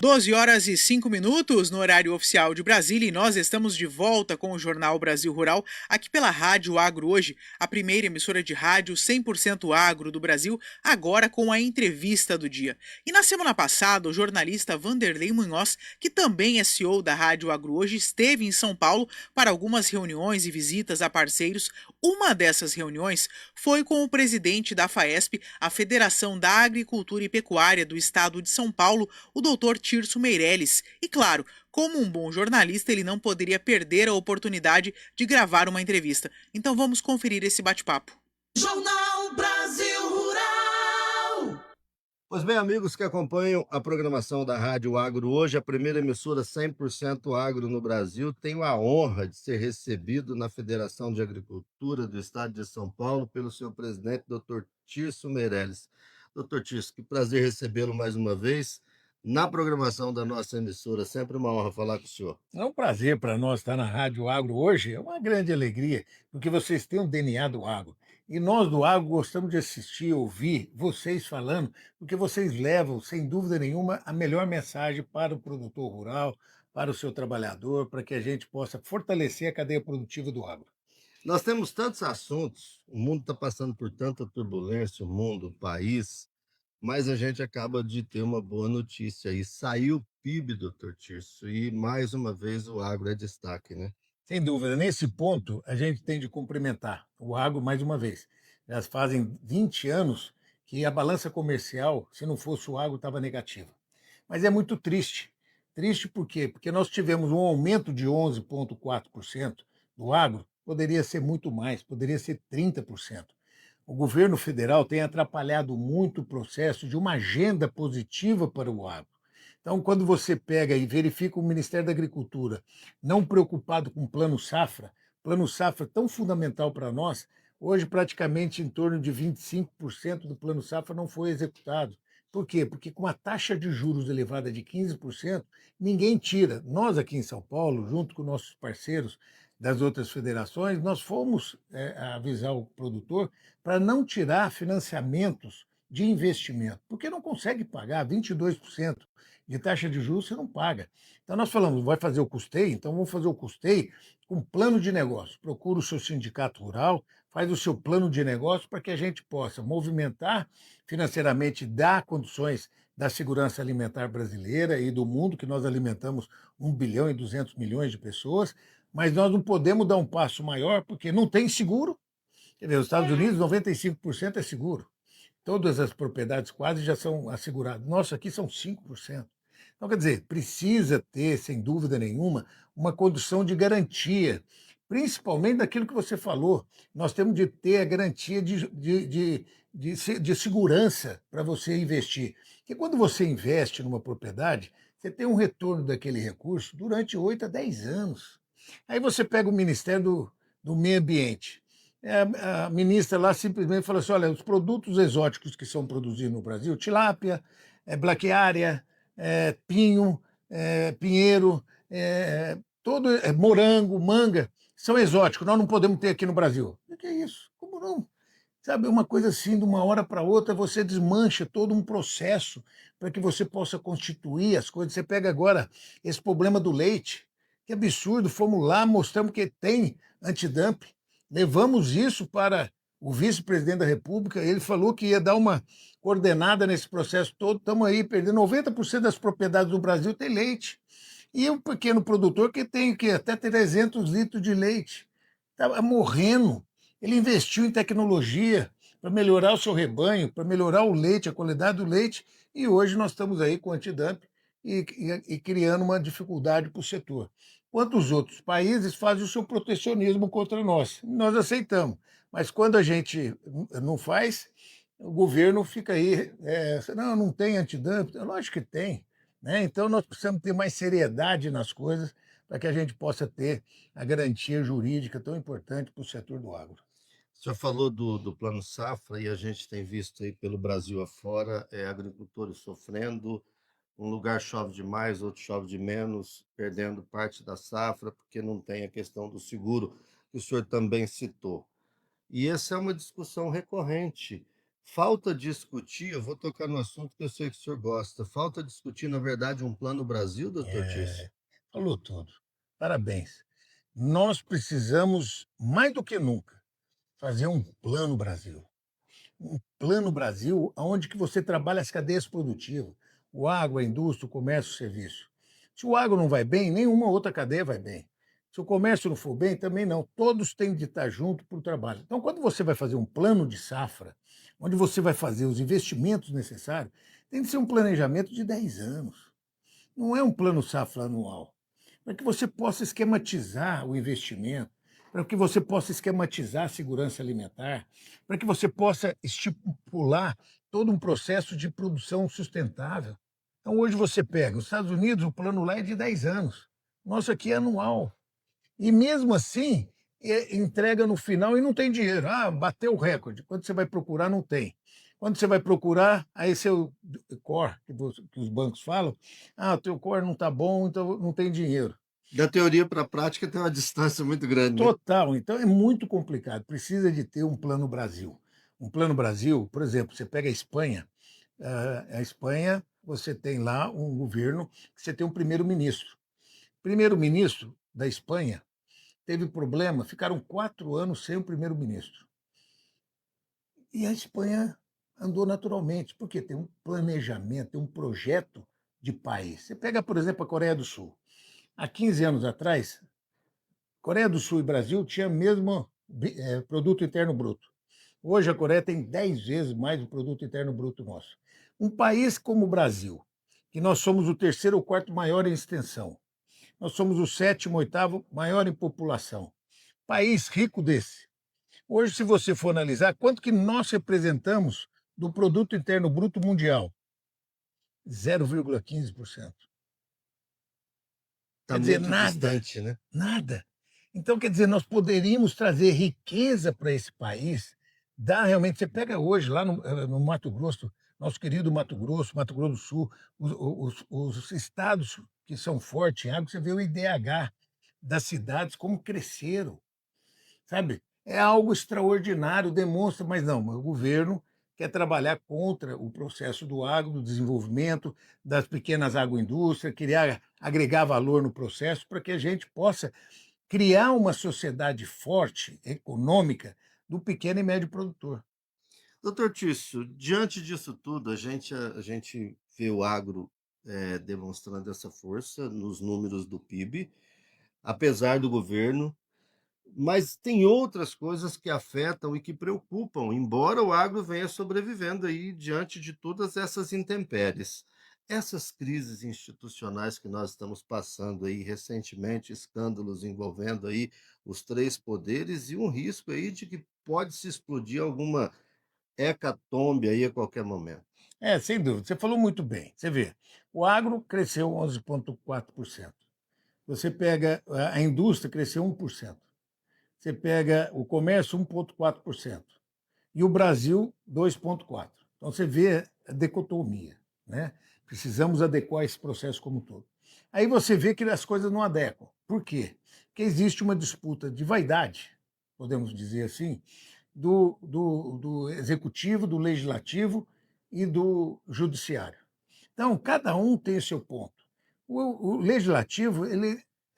12 horas e 5 minutos no horário oficial de Brasília e nós estamos de volta com o Jornal Brasil Rural, aqui pela Rádio Agro Hoje, a primeira emissora de rádio 100% agro do Brasil, agora com a entrevista do dia. E na semana passada, o jornalista Vanderlei Munhoz, que também é CEO da Rádio Agro Hoje, esteve em São Paulo para algumas reuniões e visitas a parceiros. Uma dessas reuniões foi com o presidente da FAESP, a Federação da Agricultura e Pecuária do Estado de São Paulo, o doutor Tirso Meirelles. E claro, como um bom jornalista, ele não poderia perder a oportunidade de gravar uma entrevista. Então vamos conferir esse bate-papo. Jornal Brasil Rural. Pois bem, amigos que acompanham a programação da Rádio Agro Hoje, a primeira emissora 100% agro no Brasil, tenho a honra de ser recebido na Federação de Agricultura do Estado de São Paulo pelo seu presidente, Dr. Tirso Meirelles. Dr. Tirso, que prazer recebê-lo mais uma vez na programação da nossa emissora. Sempre uma honra falar com o senhor. É um prazer para nós estar na Rádio Agro hoje, é uma grande alegria, porque vocês têm o DNA do agro. E nós do agro gostamos de assistir, ouvir vocês falando, porque vocês levam, sem dúvida nenhuma, a melhor mensagem para o produtor rural, para o seu trabalhador, para que a gente possa fortalecer a cadeia produtiva do agro. Nós temos tantos assuntos, o mundo está passando por tanta turbulência, o mundo, o país, mas a gente acaba de ter uma boa notícia aí. Saiu o PIB, doutor Tirso, e mais uma vez o agro é destaque, né? Sem dúvida, nesse ponto, a gente tem de cumprimentar o agro mais uma vez. Já fazem 20 anos que a balança comercial, se não fosse o agro, estava negativa. Mas é muito triste. Triste por quê? Porque nós tivemos um aumento de 11,4% do agro, poderia ser muito mais, poderia ser 30%. O governo federal tem atrapalhado muito o processo de uma agenda positiva para o agro. Então, quando você pega e verifica o Ministério da Agricultura não preocupado com o Plano Safra tão fundamental para nós, hoje praticamente em torno de 25% do Plano Safra não foi executado. Por quê? Porque com a taxa de juros elevada de 15%, ninguém tira. Nós aqui em São Paulo, junto com nossos parceiros das outras federações, nós fomos avisar o produtor para não tirar financiamentos de investimento, porque não consegue pagar 22% de taxa de juros, você não paga. Então nós falamos, vai fazer o custeio? Então vamos fazer o custeio com plano de negócio. Procura o seu sindicato rural, faz o seu plano de negócio para que a gente possa movimentar financeiramente, dar condições da segurança alimentar brasileira e do mundo, que nós alimentamos 1,2 bilhão de pessoas, mas nós não podemos dar um passo maior porque não tem seguro. Quer dizer, os Estados Unidos, 95% é seguro. Todas as propriedades quase já são asseguradas. Nossa, aqui são 5%. Então, quer dizer, precisa ter, sem dúvida nenhuma, uma condição de garantia, principalmente daquilo que você falou. Nós temos de ter a garantia de segurança para você investir. Porque quando você investe numa propriedade, você tem um retorno daquele recurso durante 8 a 10 anos. Aí você pega o Ministério do Meio Ambiente. A ministra lá simplesmente falou assim: olha, os produtos exóticos que são produzidos no Brasil, tilápia, braquiária, pinho, pinheiro, todo, morango, manga, são exóticos, nós não podemos ter aqui no Brasil. O que é isso? Como não? Sabe, uma coisa assim, de uma hora para outra, você desmancha todo um processo para que você possa constituir as coisas. Você pega agora esse problema do leite, que absurdo, fomos lá, mostramos que tem antidumping, levamos isso para o vice-presidente da República, ele falou que ia dar uma coordenada nesse processo todo, estamos aí perdendo 90% das propriedades do Brasil tem leite. E o pequeno produtor que tem que até 300 litros de leite, está morrendo. Ele investiu em tecnologia para melhorar o seu rebanho, para melhorar o leite, a qualidade do leite, e hoje nós estamos aí com antidumping e criando uma dificuldade para o setor. Quantos outros países fazem o seu protecionismo contra nós? Nós aceitamos. Mas quando a gente não faz, o governo fica aí, não tem antidumping. Lógico que tem. Né? Então nós precisamos ter mais seriedade nas coisas para que a gente possa ter a garantia jurídica tão importante para o setor do agro. O senhor falou do Plano Safra e a gente tem visto aí pelo Brasil afora, agricultores sofrendo, um lugar chove demais, outro chove de menos, perdendo parte da safra, porque não tem a questão do seguro, que o senhor também citou. E essa é uma discussão recorrente. Falta discutir, eu vou tocar no assunto que eu sei que o senhor gosta, falta discutir, na verdade, um plano Brasil, doutor Tício? É, falou tudo. Parabéns. Nós precisamos, mais do que nunca, fazer um plano Brasil. Um plano Brasil onde que você trabalha as cadeias produtivas, o agro, a indústria, o comércio, o serviço. Se o agro não vai bem, nenhuma outra cadeia vai bem. Se o comércio não for bem, também não. Todos têm de estar juntos para o trabalho. Então, quando você vai fazer um plano de safra, onde você vai fazer os investimentos necessários, tem que ser um planejamento de 10 anos. Não é um plano safra anual. Para que você possa esquematizar o investimento, para que você possa esquematizar a segurança alimentar, para que você possa estipular todo um processo de produção sustentável. Então, hoje você pega os Estados Unidos, o plano lá é de 10 anos. Nosso aqui é anual. E mesmo assim, entrega no final e não tem dinheiro. Ah, bateu o recorde. Quando você vai procurar, não tem. Quando você vai procurar, aí seu core, que os bancos falam, o teu core não está bom, então não tem dinheiro. Da teoria para a prática tem uma distância muito grande, né? Total, então é muito complicado. Precisa de ter um plano Brasil. Um plano Brasil, por exemplo, você pega a Espanha, a Espanha, você tem lá um governo, que você tem um primeiro-ministro. Primeiro-ministro da Espanha teve problema, ficaram 4 anos sem o primeiro-ministro. E a Espanha andou naturalmente, porque tem um planejamento, tem um projeto de país. Você pega, por exemplo, a Coreia do Sul. Há 15 anos atrás, Coreia do Sul e Brasil tinham o mesmo produto interno bruto. Hoje a Coreia tem 10 vezes mais o produto interno bruto nosso. Um país como o Brasil, que nós somos o terceiro ou quarto maior em extensão, nós somos o sétimo, oitavo maior em população. País rico desse. Hoje, se você for analisar, quanto que nós representamos do produto interno bruto mundial? 0,15%. Está Quer dizer, muito nada, distante, né? nada. Então, quer dizer, nós poderíamos trazer riqueza para esse país, dar realmente. Você pega hoje, lá no Mato Grosso, nosso querido Mato Grosso, Mato Grosso do Sul, os estados que são fortes em água, você vê o IDH das cidades, como cresceram, sabe? É algo extraordinário, demonstra, mas não, o governo quer trabalhar contra o processo do agro, do desenvolvimento, das pequenas agroindústrias, criar, agregar valor no processo para que a gente possa criar uma sociedade forte, econômica, do pequeno e médio produtor. Doutor Tício, diante disso tudo, a gente vê o agro demonstrando essa força nos números do PIB, apesar do governo, mas tem outras coisas que afetam e que preocupam, embora o agro venha sobrevivendo aí diante de todas essas intempéries. Essas crises institucionais que nós estamos passando aí recentemente, escândalos envolvendo aí os três poderes e um risco aí de que pode se explodir alguma hecatombe aí a qualquer momento. É, sem dúvida. Você falou muito bem. Você vê, o agro cresceu 11,4%. Você pega a indústria, cresceu 1%. Você pega o comércio, 1,4%. E o Brasil, 2,4%. Então você vê a dicotomia, né? Precisamos adequar esse processo como um todo. Aí você vê que as coisas não adequam. Por quê? Porque existe uma disputa de vaidade, podemos dizer assim, do executivo, do legislativo e do judiciário. Então, cada um tem o seu ponto. O legislativo,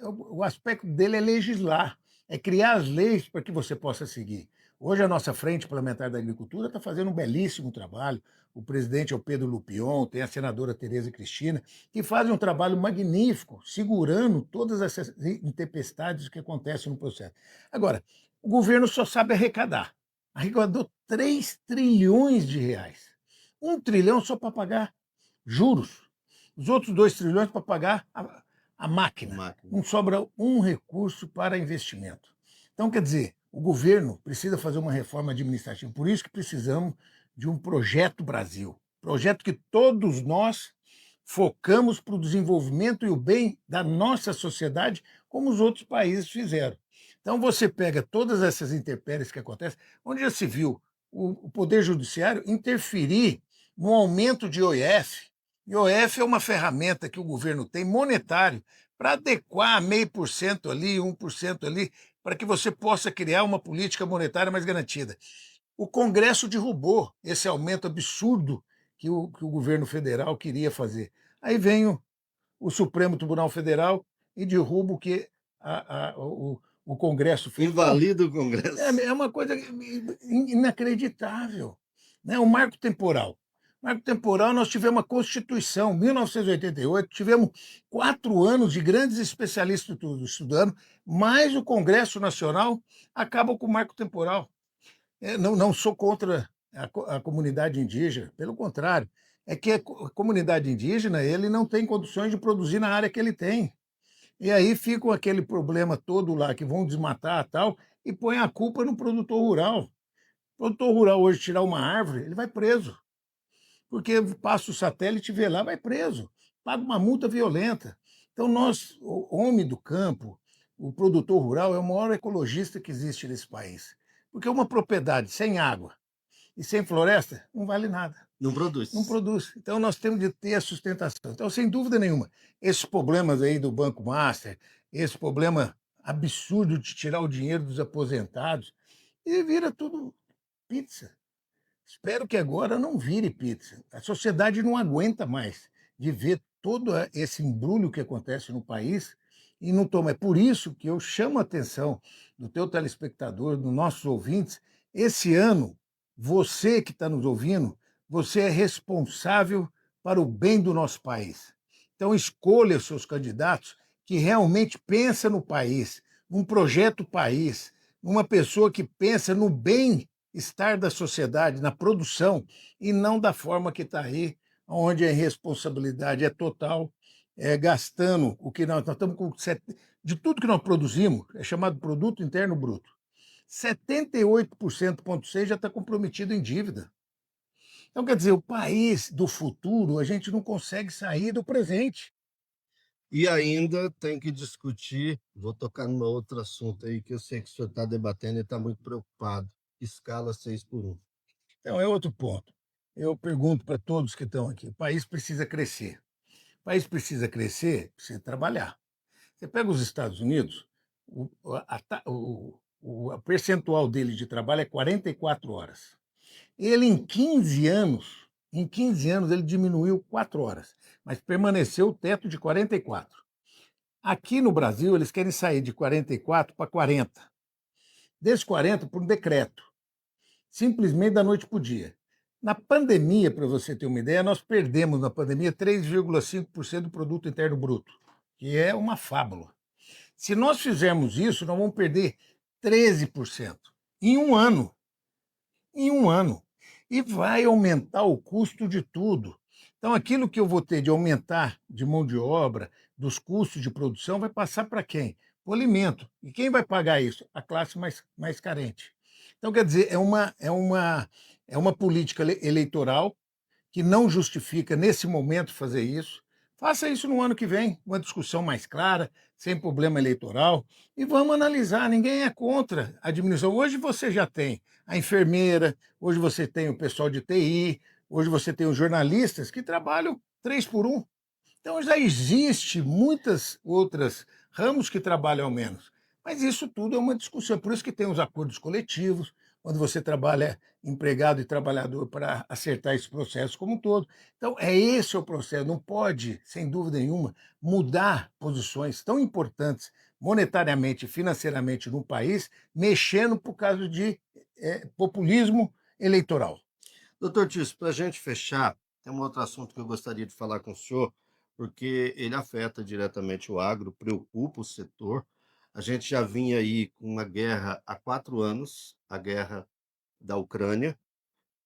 o aspecto dele é legislar, é criar as leis para que você possa seguir. Hoje, a nossa Frente Parlamentar da Agricultura está fazendo um belíssimo trabalho. O presidente é o Pedro Lupion, tem a senadora Tereza Cristina, que fazem um trabalho magnífico, segurando todas essas intempestades que acontecem no processo. Agora, o governo só sabe arrecadar. Arrecadou 3 trilhões de reais. 1 trilhão só para pagar juros. Os outros 2 trilhões para pagar a máquina. Não sobra um recurso para investimento. Então, quer dizer, o governo precisa fazer uma reforma administrativa. Por isso que precisamos de um projeto Brasil. Projeto que todos nós focamos para o desenvolvimento e o bem da nossa sociedade, como os outros países fizeram. Então, você pega todas essas intempéries que acontecem, onde já se viu o Poder Judiciário interferir no aumento de IOF. IOF é uma ferramenta que o governo tem monetário para adequar 0,5% ali, 1% ali, para que você possa criar uma política monetária mais garantida. O Congresso derrubou esse aumento absurdo que o governo federal queria fazer. Aí vem o Supremo Tribunal Federal e derruba o que o Congresso fez. Invalida o Congresso. É uma coisa inacreditável, né? O marco temporal. Marco temporal, nós tivemos a Constituição, 1988, tivemos 4 anos de grandes especialistas estudando, mas o Congresso Nacional acaba com o marco temporal. Não sou contra a comunidade indígena, pelo contrário, é que a comunidade indígena ele não tem condições de produzir na área que ele tem. E aí fica aquele problema todo lá, que vão desmatar tal, e põe a culpa no produtor rural. O produtor rural hoje tirar uma árvore, ele vai preso, porque passa o satélite, vê lá, vai preso, paga uma multa violenta. Então nós, o homem do campo, o produtor rural é o maior ecologista que existe nesse país. Porque uma propriedade sem água e sem floresta não vale nada. Não produz. Não produz. Então nós temos de ter a sustentação. Então, sem dúvida nenhuma, esses problemas aí do Banco Master, esse problema absurdo de tirar o dinheiro dos aposentados, e vira tudo pizza. Espero que agora não vire pizza. A sociedade não aguenta mais de ver todo esse embrulho que acontece no país e não toma. É por isso que eu chamo a atenção do teu telespectador, dos nossos ouvintes. Esse ano, você que está nos ouvindo, você é responsável para o bem do nosso país. Então escolha os seus candidatos que realmente pensam no país, num projeto país, numa pessoa que pensa no bem estar da sociedade, na produção, e não da forma que está aí, onde a irresponsabilidade é total, gastando o que nós estamos com. De tudo que nós produzimos, é chamado Produto Interno Bruto. 78,6% já está comprometido em dívida. Então, quer dizer, o país do futuro, a gente não consegue sair do presente. E ainda tem que discutir, vou tocar num outro assunto aí que eu sei que o senhor está debatendo e está muito preocupado, escala 6x1. Então, é outro ponto. Eu pergunto para todos que estão aqui: o país precisa crescer. O país precisa crescer, precisa trabalhar. Você pega os Estados Unidos, o percentual dele de trabalho é 44 horas. Ele, em 15 anos, ele diminuiu 4 horas, mas permaneceu o teto de 44. Aqui no Brasil, eles querem sair de 44 para 40. Desses 40 por um decreto, simplesmente da noite para o dia. Na pandemia, para você ter uma ideia, nós perdemos na pandemia 3,5% do produto interno bruto, que é uma fábula. Se nós fizermos isso, nós vamos perder 13% em um ano. Em um ano. E vai aumentar o custo de tudo. Então, aquilo que eu vou ter de aumentar de mão de obra, dos custos de produção, vai passar para quem? O alimento. E quem vai pagar isso? A classe mais carente. Então, quer dizer, é uma política eleitoral que não justifica, nesse momento, fazer isso. Faça isso no ano que vem, uma discussão mais clara, sem problema eleitoral, e vamos analisar. Ninguém é contra a diminuição. Hoje você já tem a enfermeira, hoje você tem o pessoal de TI, hoje você tem os jornalistas que trabalham 3x1. Então já existe muitas outras ramos que trabalham menos. Mas isso tudo é uma discussão. Por isso que tem os acordos coletivos, quando você trabalha empregado e trabalhador para acertar esse processo como um todo. Então, esse o processo. Não pode, sem dúvida nenhuma, mudar posições tão importantes monetariamente e financeiramente no país, mexendo por causa de populismo eleitoral. Doutor Tício, para a gente fechar, tem um outro assunto que eu gostaria de falar com o senhor, porque ele afeta diretamente o agro, preocupa o setor. A gente já vinha aí com uma guerra há 4 anos, a guerra da Ucrânia,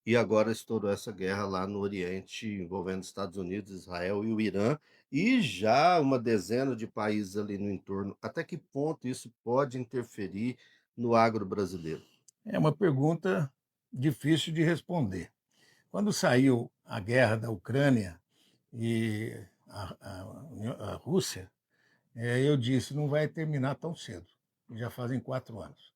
e agora estourou essa guerra lá no Oriente, envolvendo Estados Unidos, Israel e o Irã, e já uma dezena de países ali no entorno. Até que ponto isso pode interferir no agro brasileiro? É uma pergunta difícil de responder. Quando saiu a guerra da Ucrânia e a Rússia, eu disse, não vai terminar tão cedo. Já fazem 4 anos.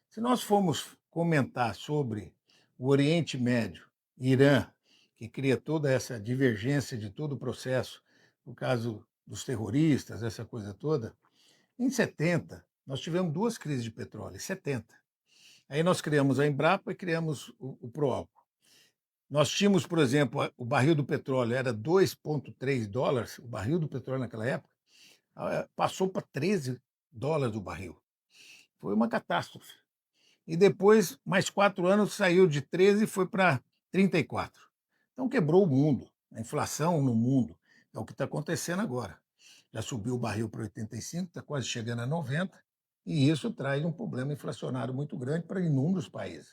Se nós formos comentar sobre o Oriente Médio, Irã, que cria toda essa divergência de todo o processo, no caso dos terroristas, essa coisa toda, em 70, nós tivemos 2 crises de petróleo, em 70. Aí nós criamos a Embrapa e criamos o Proálcool. Nós tínhamos, por exemplo, o barril do petróleo era $2,3, o barril do petróleo naquela época, passou para $13 o barril. Foi uma catástrofe. E depois, mais 4 anos, saiu de 13 e foi para 34. Então quebrou o mundo. A inflação no mundo é o que está acontecendo agora. Já subiu o barril para 85, está quase chegando a 90, e isso traz um problema inflacionário muito grande para inúmeros países.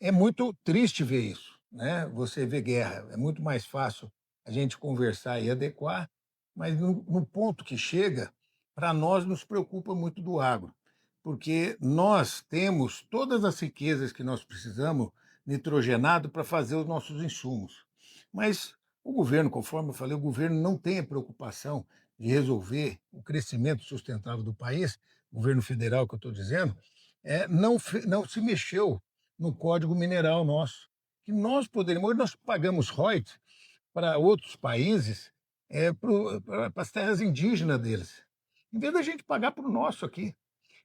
É muito triste ver isso, né? Você vê guerra, é muito mais fácil a gente conversar e adequar, mas no ponto que chega, para nós nos preocupa muito do agro, porque nós temos todas as riquezas que nós precisamos nitrogenado para fazer os nossos insumos. Mas o governo, conforme eu falei, o governo não tem a preocupação de resolver o crescimento sustentável do país, o governo federal que eu estou dizendo, não se mexeu no Código Mineral nosso, que nós poderíamos, hoje nós pagamos royalties para outros países, para as terras indígenas deles, em vez da gente pagar para o nosso aqui.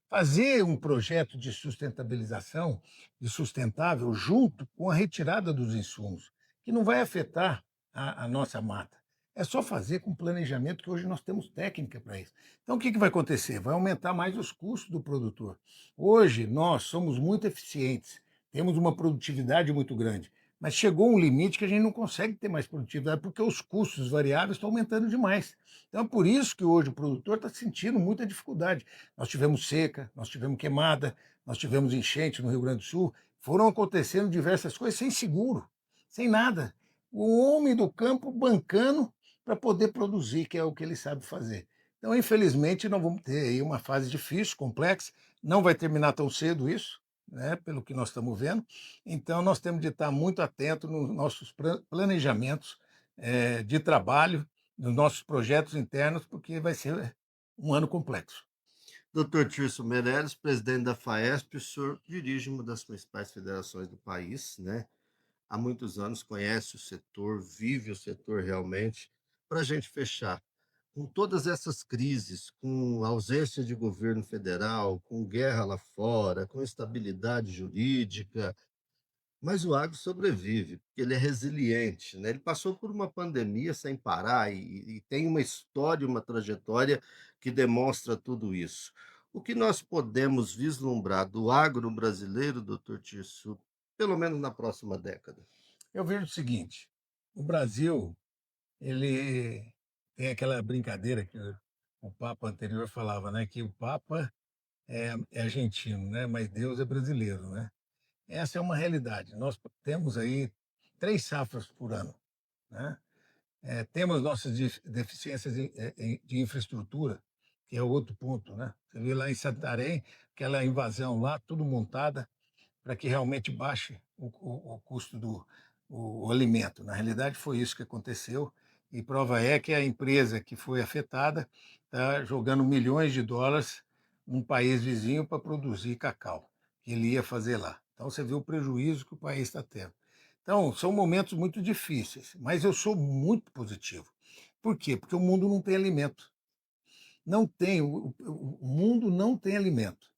Fazer um projeto de sustentabilização, de sustentável, junto com a retirada dos insumos, que não vai afetar a nossa mata. É só fazer com planejamento, que hoje nós temos técnica para isso. Então, o que vai acontecer? Vai aumentar mais os custos do produtor. Hoje, nós somos muito eficientes, temos uma produtividade muito grande, mas chegou um limite que a gente não consegue ter mais produtividade, porque os custos variáveis estão aumentando demais. Então, é por isso que hoje o produtor está sentindo muita dificuldade. Nós tivemos seca, nós tivemos queimada, nós tivemos enchente no Rio Grande do Sul, foram acontecendo diversas coisas sem seguro, sem nada. O homem do campo bancando para poder produzir, que é o que ele sabe fazer. Então, infelizmente, nós vamos ter aí uma fase difícil, complexa, não vai terminar tão cedo isso, né, pelo que nós estamos vendo. Então, nós temos de estar muito atentos nos nossos planejamentos de trabalho, nos nossos projetos internos, porque vai ser um ano complexo. Dr. Tirso Meirelles, presidente da FAESP, o senhor dirige uma das principais federações do país, né? Há muitos anos conhece o setor, vive o setor realmente. Para a gente fechar, com todas essas crises, com ausência de governo federal, com guerra lá fora, com instabilidade jurídica, mas o agro sobrevive, porque ele é resiliente, né? Ele passou por uma pandemia sem parar e tem uma história, uma trajetória que demonstra tudo isso. O que nós podemos vislumbrar do agro brasileiro, doutor Tirso, pelo menos na próxima década? Eu vejo o seguinte: o Brasil, ele tem aquela brincadeira que o Papa anterior falava, né, que o Papa é argentino, né, mas Deus é brasileiro, né? Essa é uma realidade. Nós temos aí 3 safras por ano, né? Temos nossas deficiências de infraestrutura, que é outro ponto, né? Você viu lá em Santarém, aquela invasão lá, tudo montada para que realmente baixe o custo do alimento. Na realidade, foi isso que aconteceu, e prova é que a empresa que foi afetada está jogando milhões de dólares num país vizinho para produzir cacau, que ele ia fazer lá. Então, você vê o prejuízo que o país está tendo. Então, são momentos muito difíceis, mas eu sou muito positivo. Por quê? Porque o mundo não tem alimento. Não tem, o mundo não tem alimento.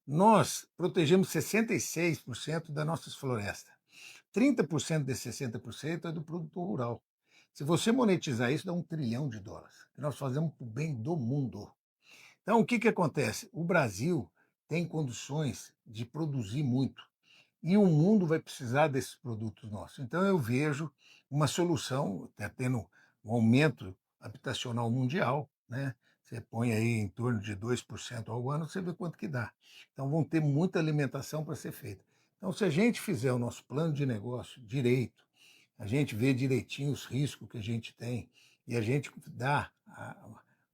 Nós protegemos 66% das nossas florestas. 30% desses 60% é do produtor rural. Se você monetizar isso, dá $1 trilhão. Que nós fazemos para o bem do mundo. Então, o que acontece? O Brasil tem condições de produzir muito. E o mundo vai precisar desses produtos nossos. Então, eu vejo uma solução, está tendo um aumento habitacional mundial, né? Você põe aí em torno de 2% ao ano, você vê quanto que dá. Então, vão ter muita alimentação para ser feita. Então, se a gente fizer o nosso plano de negócio direito, a gente vê direitinho os riscos que a gente tem e a gente dá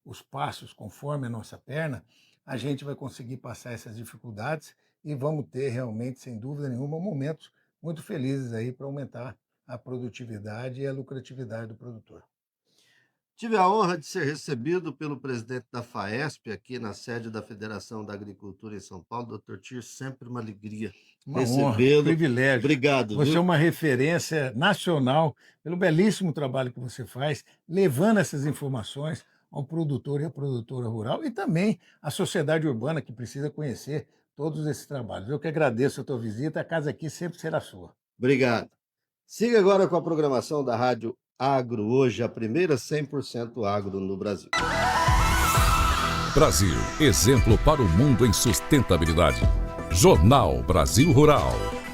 os passos conforme a nossa perna, a gente vai conseguir passar essas dificuldades e vamos ter realmente, sem dúvida nenhuma, momentos muito felizes aí para aumentar a produtividade e a lucratividade do produtor. Tive a honra de ser recebido pelo presidente da FAESP aqui na sede da Federação da Agricultura em São Paulo, doutor Tirso, sempre uma alegria Uma honra, um recebê-lo. privilégio. Obrigado, Você é viu? uma referência nacional pelo belíssimo trabalho que você faz, levando essas informações ao produtor e à produtora rural e também à sociedade urbana que precisa conhecer todos esses trabalhos. Eu que agradeço a tua visita, a casa aqui sempre será sua. Obrigado. Siga agora com a programação da Rádio Agro Hoje, a primeira 100% agro no Brasil. Brasil, exemplo para o mundo em sustentabilidade. Jornal Brasil Rural.